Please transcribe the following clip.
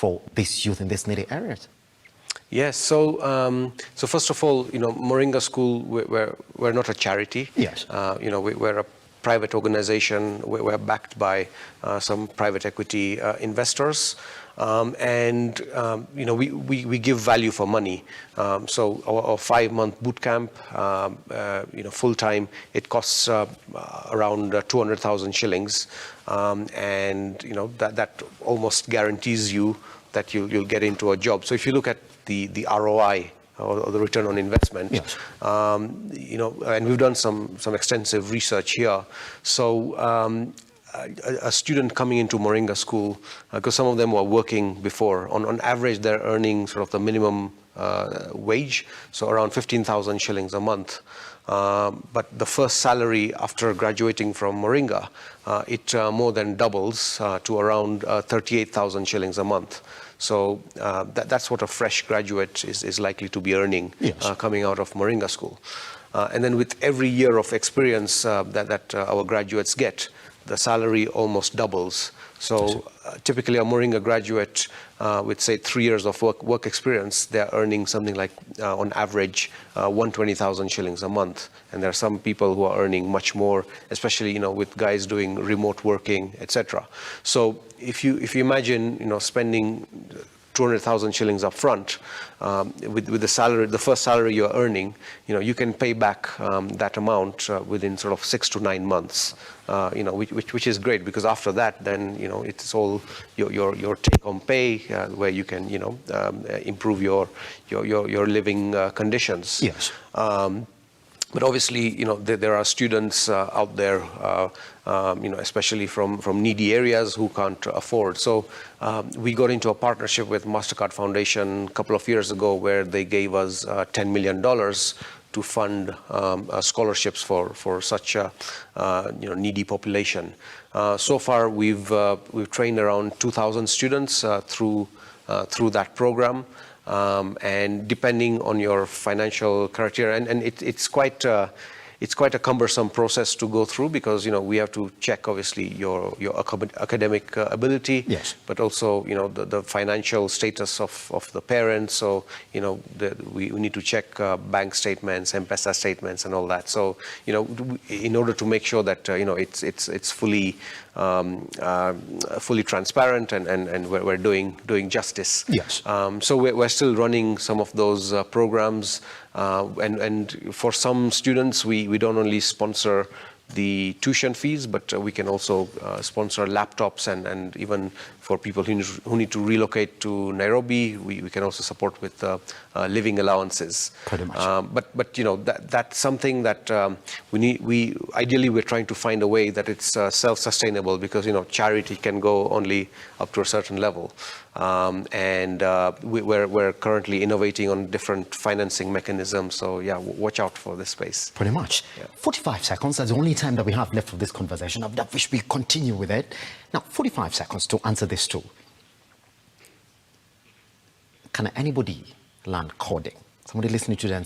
for these youth in these needy areas? Yes. So first of all, Moringa School, we're not a charity. Yes. We're a private organization. We're backed by some private equity investors. We give value for money. So our 5-month boot camp, full time, it costs around 200,000 shillings, that almost guarantees you that you'll get into a job. So if you look at the ROI, or the return on investment, yes. And we've done some extensive research here. So a student coming into Moringa School, because some of them were working before, on average they're earning sort of the minimum wage, so around 15,000 shillings a month. But the first salary after graduating from Moringa, it more than doubles to around 38,000 shillings a month. So that's what a fresh graduate is likely to be earning, yes. Coming out of Moringa School. And then with every year of experience that our graduates get, the salary almost doubles. So typically a Moringa graduate with, say, 3 years of work experience, they're earning something like, on average, 120,000 shillings a month. And there are some people who are earning much more, especially, with guys doing remote working, etc. So if you imagine, spending 200,000 shillings up front, with the salary, the first salary you're earning, you can pay back that amount within sort of 6 to 9 months, which is great, because after that, then, it's all your take-home pay, where you can, improve your living conditions. Yes. But obviously, there are students out there, especially from needy areas who can't afford. So we got into a partnership with MasterCard Foundation a couple of years ago, where they gave us $10 million to fund scholarships for such a needy population. So far, we've trained around 2,000 students through that program. And depending on your financial criteria, and it's quite a cumbersome process to go through, because we have to check obviously your academic ability, yes. but also the financial status of the parents. So we need to check bank statements, M-Pesa statements, and all that. So in order to make sure that it's fully transparent and we're doing justice. Yes. So we're still running some of those programs, and for some students we don't only sponsor the tuition fees, but we can also sponsor laptops, and even for people who need to relocate to Nairobi, we can also support with living allowances. Pretty much. But that's something that ideally we're trying to find a way that it's self-sustainable, because charity can go only up to a certain level, and we're currently innovating on different financing mechanisms. So yeah, watch out for this space. Pretty much. Yeah. 45 seconds. That's the only time that we have left for this conversation. I wish we continue with it. Now, 45 seconds to answer this too. Can anybody learn coding? Somebody listening to that and say,